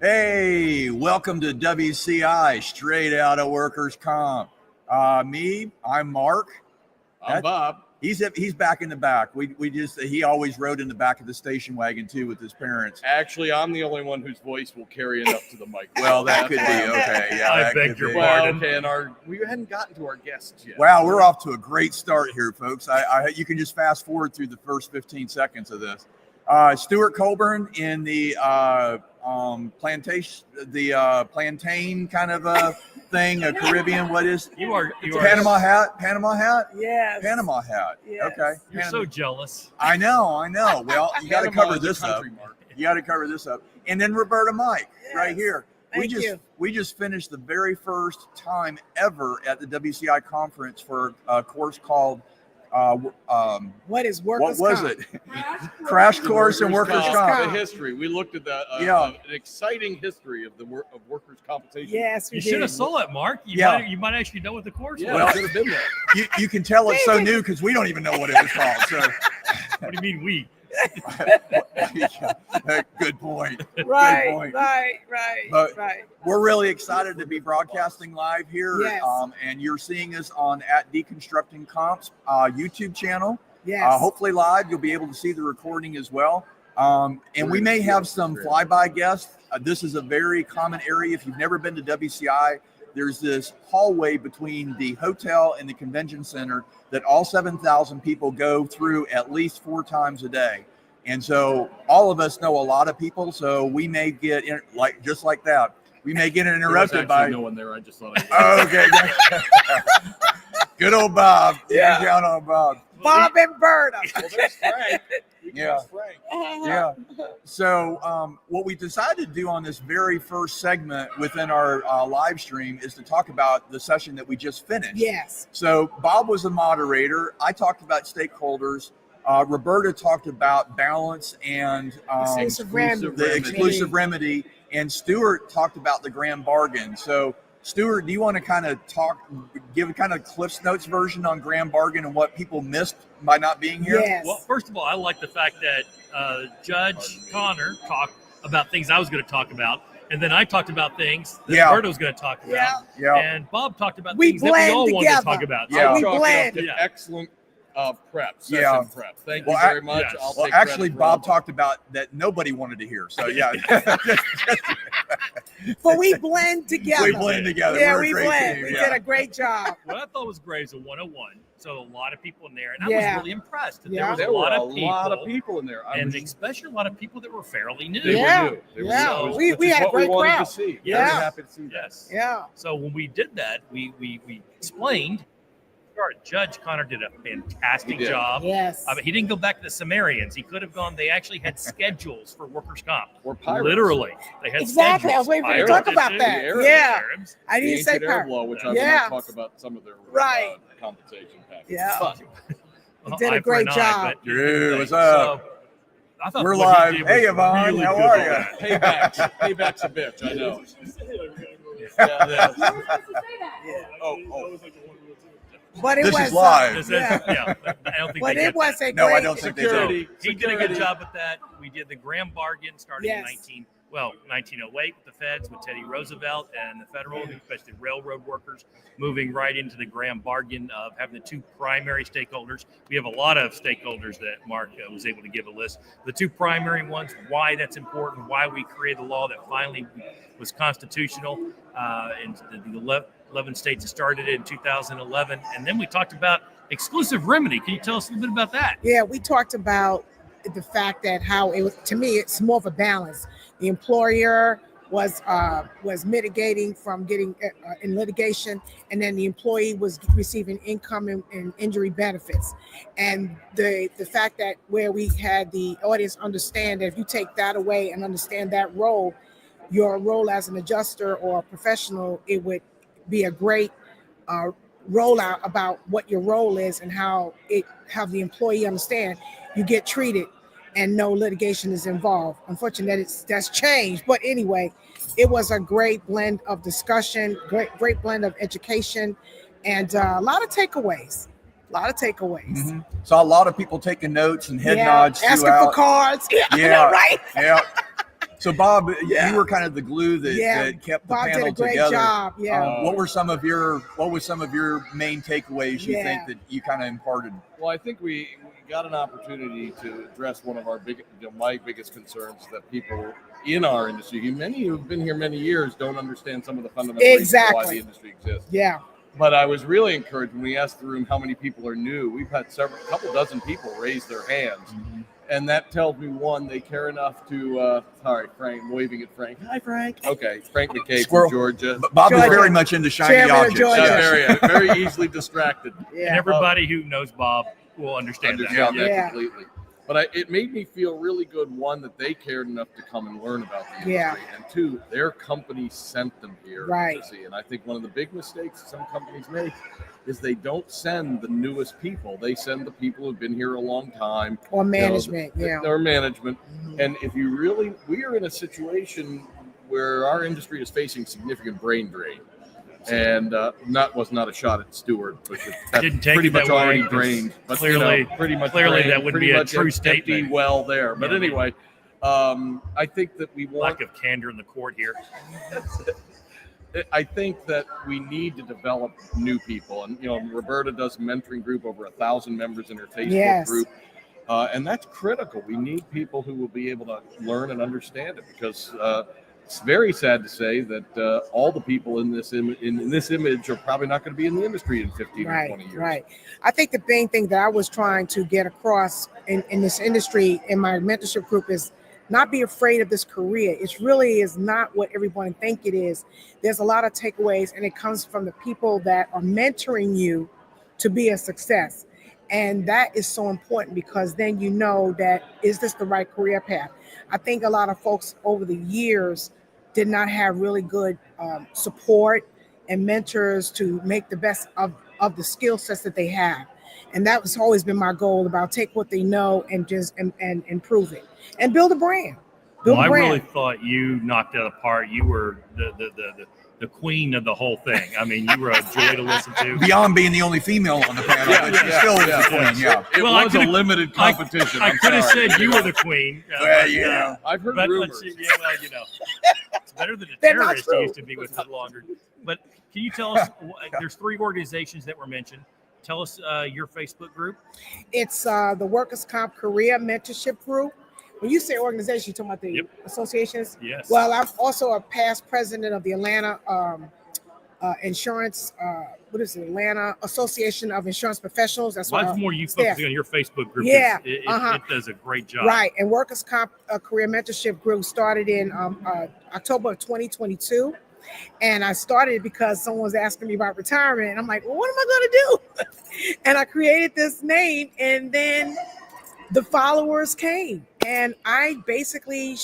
Hey, welcome to WCI, straight out of workers' comp. I'm Mark. I'm Bob. He's back in the back. He always rode in the back of the station wagon too with his parents. Actually, I'm the only one whose voice will carry it up to the mic. Well, that could be okay. Yeah, I beg your pardon. And we hadn't gotten to our guests yet. Wow, we're off to a great start here, folks. You can just fast forward through the first 15 seconds of this. Stuart Colburn in the plantain kind of a thing, a Caribbean. What is You are Panama hat? Panama hat? Yes. Panama hat. Yes. Okay. You're so jealous. I know. Well, you got to Panama cover is a this up. country, Mark. You got to cover this up. And then Roberta Mike, right here. Thank you. We just finished the very first time ever at the WCI conference for a course called What is workers' what was comp? it? Crash course in workers' comp. The history. We looked at that. An exciting history of workers' compensation. Yes, we You did. should have saw it, Mark. You might actually know what the course Yeah, was. Well, I should have been there. You can tell it's so new because we don't even know what it was called. So, What do you mean we? good point. Right, Good point. right. We're really excited to be broadcasting live here. Yes. And you're seeing us on at Deconstructing Comps YouTube channel. Yes. Hopefully live. You'll be able to see the recording as well. And we may have some flyby guests. This is a very common area. If you've never been to WCI, there's this hallway between the hotel and the convention center that all 7,000 people go through at least 4 times a day. And so all of us know a lot of people. So we may get just like that. We may get interrupted by no one there. I just thought. Okay. Good old Bob. Yeah. Down on Bob. Bob and Berta. Well, there's Frank. Yeah. Frank. Yeah. So what we decided to do on this very first segment within our live stream is to talk about the session that we just finished. Yes. So Bob was the moderator. I talked about stakeholders. Roberta talked about balance and the exclusive remedy. And Stuart talked about the grand bargain. So Stuart, do you want to give a kind of Cliff's Notes version on grand bargain and what people missed by not being here? Yes. Well, first of all, I like the fact that Judge Connor talked about things I was going to talk about, and then I talked about things that Roberta was going to talk about, and Bob talked about things that we all wanted to talk about. Yeah. We blend. Excellent session prep. Thank you very much. Yes. I'll Well, take actually, credit for Bob all. talked about that nobody wanted to hear. So yeah, But we blend together. we blend together. Yeah, We're a we great blend. team, We yeah. did a great job. What I thought was great is a 101. So a lot of people in there, and I Yeah. was really impressed. That Yeah. There There was were a a lot of people in there. and especially a lot of people that were fairly new. They Yeah. were new. They were Yeah. new. We Which is had a what we great wanted crowd. to see. Yeah. Very happy to see that. Yes. Yeah. So when we did that, we explained. Judge Connor did a fantastic He did. job. Yes. He didn't go back to the Sumerians. He could have gone. They actually had schedules for workers' comp. Or pirates. Literally, they had Exactly. I was schedules. waiting for you to Pirates talk about issue, that. the Arabs, Yeah. Arabs. I The didn't say ancient Arab part. law, which I will Yeah. not talk about some of their Right. compensation packages. Yeah. But You did a Eye for great an eye, job. but you did Dude, the what's thing. up? So, I thought We're what he live. did Hey, was Yvonne, really how good are on ya? that. payback's a bitch. I know. Oh. But it This was is live. This is- Yeah. I don't think But they it get was that. a No, I great. don't think they Security. do. He did a good job with that. We did the grand bargain starting in Yes. 1908 with the feds, with Teddy Roosevelt and the federal, especially railroad workers, moving right into the grand bargain of having the 2 primary stakeholders. We have a lot of stakeholders that Mark was able to give a list. The 2 primary ones, why that's important, why we created the law that finally was constitutional, and the 11 states that started it in 2011. And then we talked about exclusive remedy. Can you tell us a little bit about that? Yeah, we talked about the fact that how it was, to me, it's more of a balance. The employer was mitigating from getting in litigation, and then the employee was receiving income and injury benefits. And the fact that where we had the audience understand that if you take that away and understand that role, your role as an adjuster or a professional, it would be a great rollout about what your role is and how the employee understand you get treated and no litigation is involved. Unfortunately, that's changed. But anyway, it was a great blend of discussion, great blend of education, and a lot of takeaways. Mm-hmm. Saw a lot of people taking notes and head nods asking throughout. for cards. Yeah, I Yeah. know, right? Yeah. So Bob, Yeah. you were kind of the glue that kept the Bob panel did a great together. job. Yeah. What were some of your main takeaways you Yeah. think that you kind of imparted? Well, I think we got an opportunity to address one of our my biggest concerns that people in our industry, many who've been here many years, don't understand some of the fundamental reasons why Exactly. the industry exists. Yeah. But I was really encouraged when we asked the room how many people are new. We've had a couple dozen people raise their hands. Mm-hmm. And that tells me, one, they care enough to, sorry, Frank, I'm waving at Frank. Hi, Frank. Okay, Frank McCabe Squirrel. from Georgia. Bob is Georgia. very much into shiny Chairman of objects. Georgia. Yeah, very easily distracted. Yeah. And everybody who knows Bob will understand that. Understand that Yeah. completely. But it made me feel really good, one, that they cared enough to come and learn about the industry, Yeah. and two, their company sent them here Right. to see. And I think one of the big mistakes some companies make is they don't send the newest people. They send the people who've been here a long time. Or management. Yeah. Or management. Mhm. And if you we are in a situation where our industry is facing significant brain drain. And was not a shot at Stuart, but that's Didn't take pretty it that much already way. drained. But Clearly- pretty much clearly drained, that would pretty be a much true empty statement. well there. But Yeah. anyway, I think that we want. Lack of candor in the court here. I think that we need to develop new people, and Roberta does a mentoring group, over 1,000 members in her Facebook Yes. group. And that's critical. We need people who will be able to learn and understand it, because it's very sad to say that all the people in this image are probably not going to be in the industry in 15 or 20 years. Right. I think the main thing that I was trying to get across in this industry in my mentorship group is not be afraid of this career. It really is not what everyone think it is. There's a lot of takeaways, and it comes from the people that are mentoring you to be a success. And that is so important, because then you know that, is this the right career path? I think a lot of folks over the years did not have really good support and mentors to make the best of the skill sets that they have. And that was always been my goal, about take what they know and just and improve it and build a brand. Build Well, a I brand. really thought you knocked it apart. You were the queen of the whole thing. I mean, you were a joy to listen to. Beyond being the only female on the panel, but she still is the queen. Yeah. It Well, I was a could've- limited competition. I I'm could have sorry. said you were the queen. Well, yeah. I've heard But rumors. let's see, it's better than a They're not terrorist true. used to be with it longer. But can you tell us? There's 3 organizations that were mentioned. Tell us your Facebook group. It's the Workers' Comp Career Mentorship Group. When you say organization, you're talking about the Yep. associations? Yes. Well, I'm also a past president of the Atlanta Insurance, Atlanta Association of Insurance Professionals. That's Why what is more you staff. focusing on your Facebook group? Yeah, It does a great job. Right. And Workers' Comp Career Mentorship Group started in October of 2022. And I started because someone was asking me about retirement. And I'm like, well, what am I going to do? And I created this name, and then the followers came. And I basically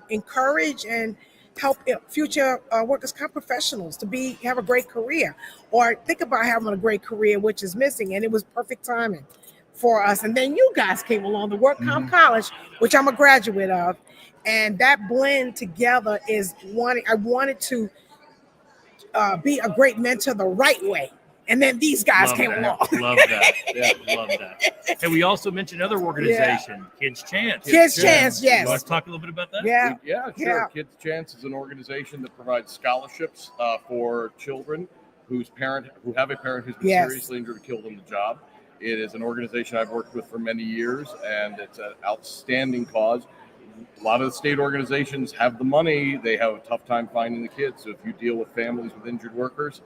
encourage and help future workers' comp professionals to have a great career, or think about having a great career, which is missing. And it was perfect timing for us. And then you guys came along, the Work Comp College, which I'm a graduate of. And that blend together is I wanted to be a great mentor the right way. And then these guys Love came that. along. Love that. Yeah, love that. And we also mentioned another organization, Kids Chance. Kids Chance, You yes. want to talk a little bit about that? Yeah. Yeah, sure. Yeah. Kids Chance is an organization that provides scholarships for children who have a parent who's been Yes. seriously injured or killed on the job. It is an organization I've worked with for many years, and it's an outstanding cause. A lot of the state organizations have the money. They have a tough time finding the kids. So if you deal with families with injured workers,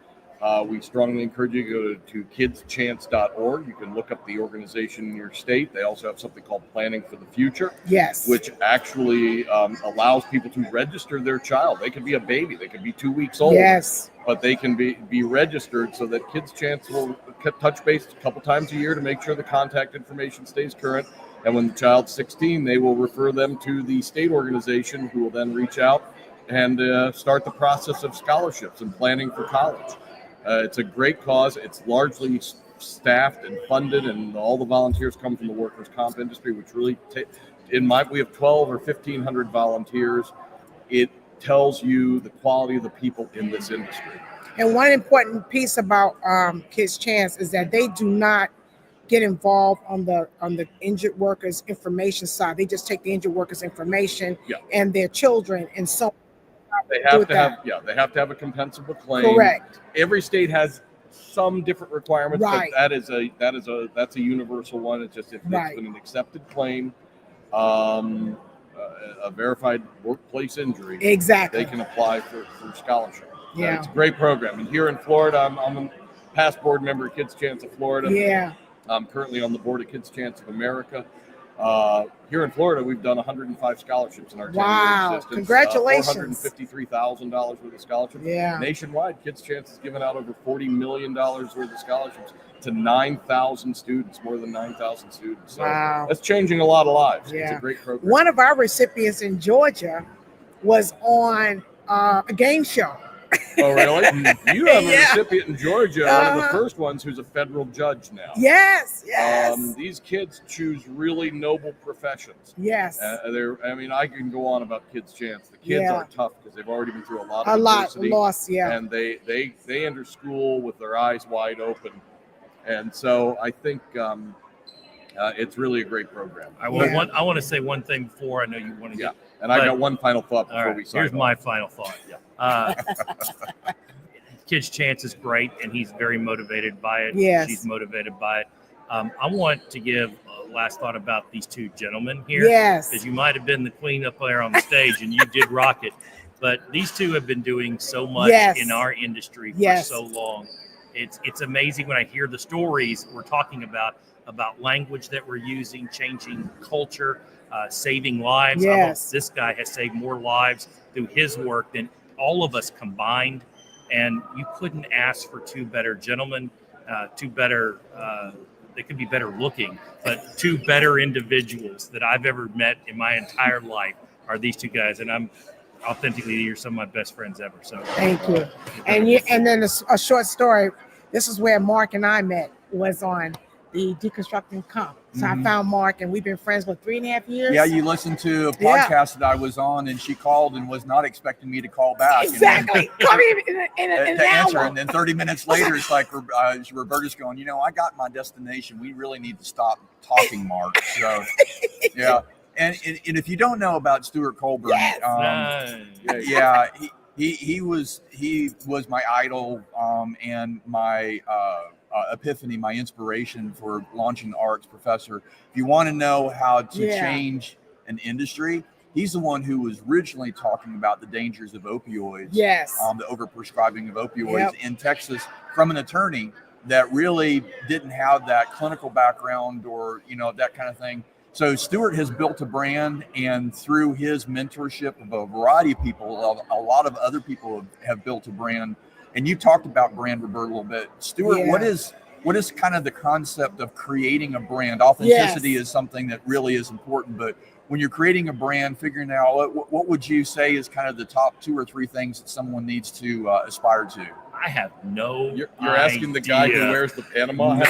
we strongly encourage you to go to kidschance.org. You can look up the organization in your state. They also have something called Planning for the Future, Yes. which actually allows people to register their child. They could be a baby. They could be 2 weeks old. Yes. But they can be registered, so that Kids Chance will touch base a couple times a year to make sure the contact information stays current. And when the child's 16, they will refer them to the state organization, who will then reach out and start the process of scholarships and planning for college. It's a great cause. It's largely staffed and funded, and all the volunteers come from the workers' comp industry, which really, we have 12 or 1,500 volunteers. It tells you the quality of the people in this industry. And one important piece about Kids Chance is that they do not get involved on the injured workers information side. They just take the injured workers information and their children and so they have to have a compensable claim. Correct. Every state has some different requirements, Right. but that's a universal one. It's just if it's been an accepted claim, a verified workplace injury, exactly, they can apply for scholarship. Yeah, it's a great program. And here in Florida, I'm a past board member of Kids Chance of Florida. Yeah, I'm currently on the board of Kids Chance of America. Here in Florida, we've done 105 scholarships in our 10-year existence. Congratulations. $453,000 worth of scholarships. Yeah. Nationwide, Kids Chance has given out over $40 million worth of scholarships to 9,000 students, more than 9,000 students. So that's changing a lot of lives. Yeah. It's a great program. One of our recipients in Georgia was on a game show. Oh, really? You have a recipient in Georgia, one of the first ones who's a federal judge now. Yes. These kids choose really noble professions. Yes. I can go on about Kids Chance. The kids are tough because they've already been through a lot of loss. Yeah. And they enter school with their eyes wide open. And so I think it's really a great program. I want to say one thing before I know you want to get. And I got one final thought before we sign Here's off. my final thought. Kid's Chance is great, and he's very motivated by it. Yes. She's motivated by it. I want to give a last thought about these two gentlemen here. Yes. Because you might have been the queen up there on the stage, and you did rock it. But these two have been doing so much in our industry for so long. It's amazing when I hear the stories we're talking about language that we're using, changing culture, saving lives. This guy has saved more lives through his work than all of us combined. And you couldn't ask for two better gentlemen, two better, they could be better looking, but two better individuals that I've ever met in my entire life are these two guys. And I'm authentically, you're some of my best friends ever. So thank you. And then a short story. This is where Mark and I met, was on the Deconstructing Comp. So I found Mark, and we've been friends for 3.5 years. Yeah, you listened to a podcast that I was on, and she called and was not expecting me to call back. Exactly. And then, in an answer, hour. and then 30 minutes later, it's like Roberta's going, I got my destination. We really need to stop talking, Mark. So, yeah. And if you don't know about Stuart Colburn, he was my idol and my epiphany, my inspiration for launching the RX Professor. If you want to know how to change an industry, he's the one who was originally talking about the dangers of opioids. Yes. The overprescribing of opioids in Texas from an attorney that really didn't have that clinical background or that kind of thing. So Stuart has built a brand, and through his mentorship of a variety of people, a lot of other people have built a brand. And you talked about brand, Roberta, a little bit. Stuart, what is kind of the concept of creating a brand? Authenticity is something that really is important, but when you're creating a brand, figuring out what would you say is kind of the top 2 or 3 things that someone needs to aspire to? I have no You're asking the guy who wears the Panama hat.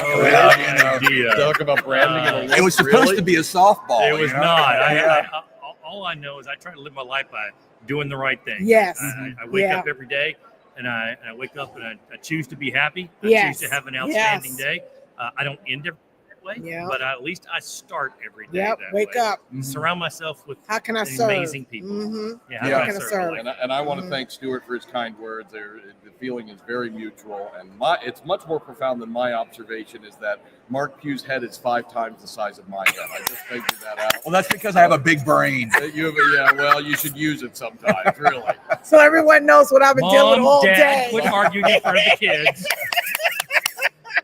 No idea. Talk about branding. It was supposed to be a softball. It was not. All I know is I try to live my life by doing the right thing. Yes. I wake up every day, and I wake up and I choose to be happy. I choose to have an outstanding day. I don't end every way, but at least I start every day that wake way. up. Surround myself with how can I serve? Amazing people. Mm-hmm. How can I serve? And I want to thank Stuart for his kind words. The feeling is very mutual, and it's much more profound than my observation is that Mark Pugh's head is 5 times the size of my head. I just figured that out. Well, that's because I have a big brain. You should use it sometimes, really. So everyone knows what I've been dealing with all day. Quit arguing in front of the kids.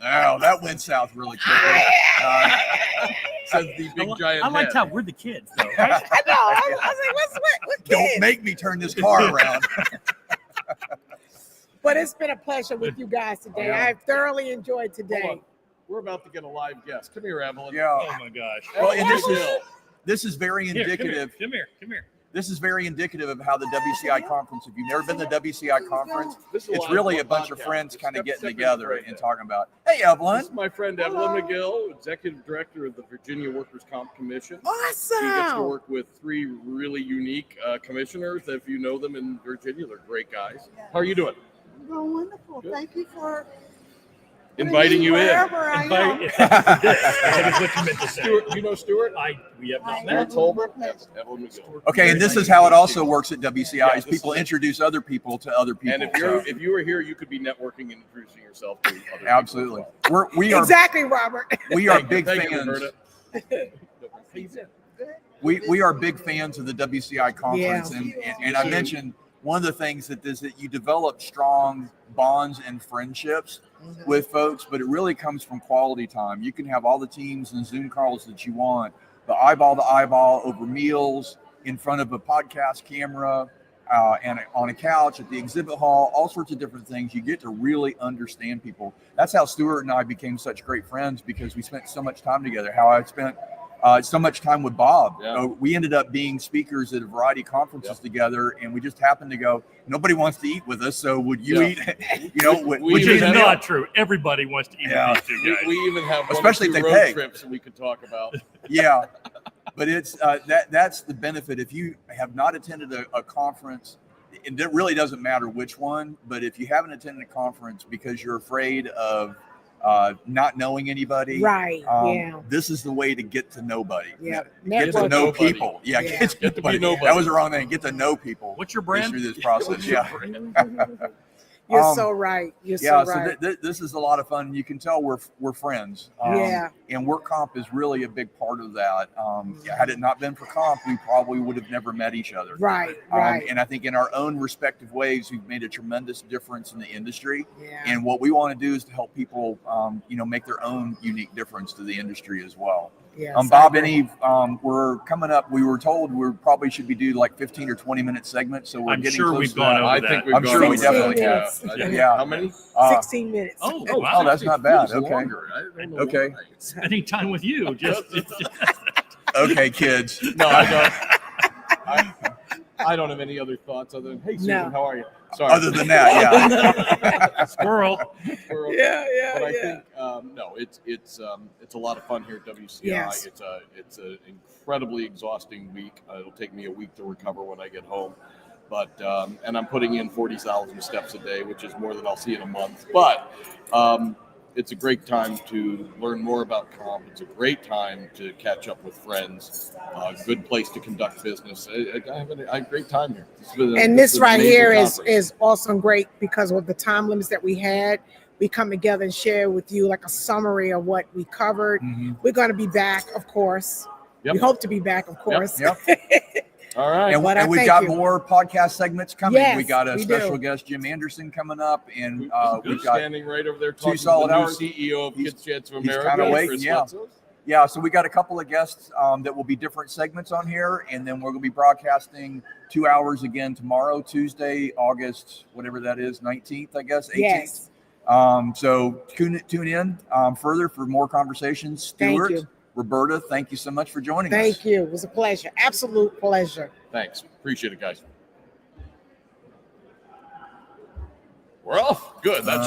Oh, that went south really quickly. Says the big giant I like head. how we're the kids, though. Right? I know. I was like, what kids? Don't make me turn this car around. But it's been a pleasure with you guys today. I've thoroughly enjoyed today. We're about to get a live guest. Come here, Evelyn. Yeah. Oh my gosh. Well, and this is very indicative. Come here. This is very indicative of how the WCI conference, if you've never been to the WCI conference, it's really a bunch of friends kind of getting together and talking about, hey, Evelyn. This is my friend Evelyn McGill, Executive Director of the Virginia Workers' Comp Commission. Awesome. She gets to work with 3 really unique commissioners. If you know them in Virginia, they're great guys. How are you doing? I'm doing wonderful. Good. Thank you for inviting you in. Wherever I am. That is what you meant to say. Stuart, you know Stuart? We have not I met. am. Colburn? Yes, Evelyn McGill. Okay, and this is how it also works at WCI. Yeah, Is this people is it. introduce other people to other people. And if you were here, you could be networking and introducing yourself to other people. Absolutely, as well. we are Exactly, Robert. we are Thank you. big Thank you, fans. Roberta. We are big fans of the WCI conference, Yeah. and I mentioned one of the things that is that you develop strong bonds and friendships with folks, but it really comes from quality time. You can have all the Teams and Zoom calls that you want, but eyeball to eyeball over meals in front of a podcast camera and on a couch at the exhibit hall, all sorts of different things. You get to really understand people. That's how Stuart and I became such great friends, because we spent so much time together. How I spent so much time with Bob. Yeah. We ended up being speakers at a variety of conferences together, and we just happened to go, nobody wants to eat with us, so would you eat? Would Which you is eat a not meal? true. Everybody wants to eat Yeah. with these two guys. We even have one Especially or two if they road pay. trips that we could talk about. Yeah, but it's that's the benefit. If you have not attended a conference, and it really doesn't matter which one, but if you haven't attended a conference because you're afraid of not knowing anybody, Right. Yeah. this is the way to get to nobody. Yeah. Get to Networking. know Nobody. people. Yeah, Yeah. get to Get to be nobody. nobody. That was the wrong thing. Get to know people. What's your brand? Through this process. What's your Yeah. brand? You're so right. You're Yeah, so right. this is a lot of fun. You can tell we're friends. Yeah. And work comp is really a big part of that. Had it not been for comp, we probably would have never met each other. Right. Right. And I think in our own respective ways, we've made a tremendous difference in the industry. Yeah. And what we want to do is to help people, make their own unique difference to the industry as well. Yes, Bob I and agree. Eve, we're coming up. We were told we probably should be doing like 15 or 20-minute segments. So we're I'm getting sure close we've to gone that. over I that. think we've I'm gone sure we over definitely that. have. Yeah. Yeah. How many? 16 minutes. Oh, Oh, wow. that's not bad. Feels Okay. longer. I don't know Okay. why. Spending time with you. Just Okay, kids. No, I don't. I don't have any other thoughts other than, hey, Susan, No. how are you? Sorry. Other than that, yeah. squirrel. Yeah. But I think no, it's a lot of fun here at WCI. Yes. It's an incredibly exhausting week. It'll take me a week to recover when I get home, but and I'm putting in 40,000 steps a day, which is more than I'll see in a month. But it's a great time to learn more about comp. It's a great time to catch up with friends. Good place to conduct business. I have a great time here. And this an right amazing here conference. is also great because of the time limits that we had. We come together and share with you like a summary of what we covered. Mhm. We're going to be back, of course. Yep. We hope to be back, of course. Yep. All right. And, But I and we've thank got you. more podcast segments coming. Yes, we got a we special do. guest, Jim Anderson, coming up, and Who's we've got standing right over there talking solid to the new hours. CEO of He's- Kids Chance of he's America. kinda Chris waiting, yeah. Lutzow. So we got a couple of guests that will be different segments on here, and then we're going to be broadcasting 2 hours again tomorrow, Tuesday, August, whatever that is, 19th, I guess, 18th. Yes. So tune in further for more conversations. Thank Stuart, you. Roberta, thank you so much for joining us. Thank you. It was a pleasure. Absolute pleasure. Thanks. Appreciate it, guys. We're off. Good. That's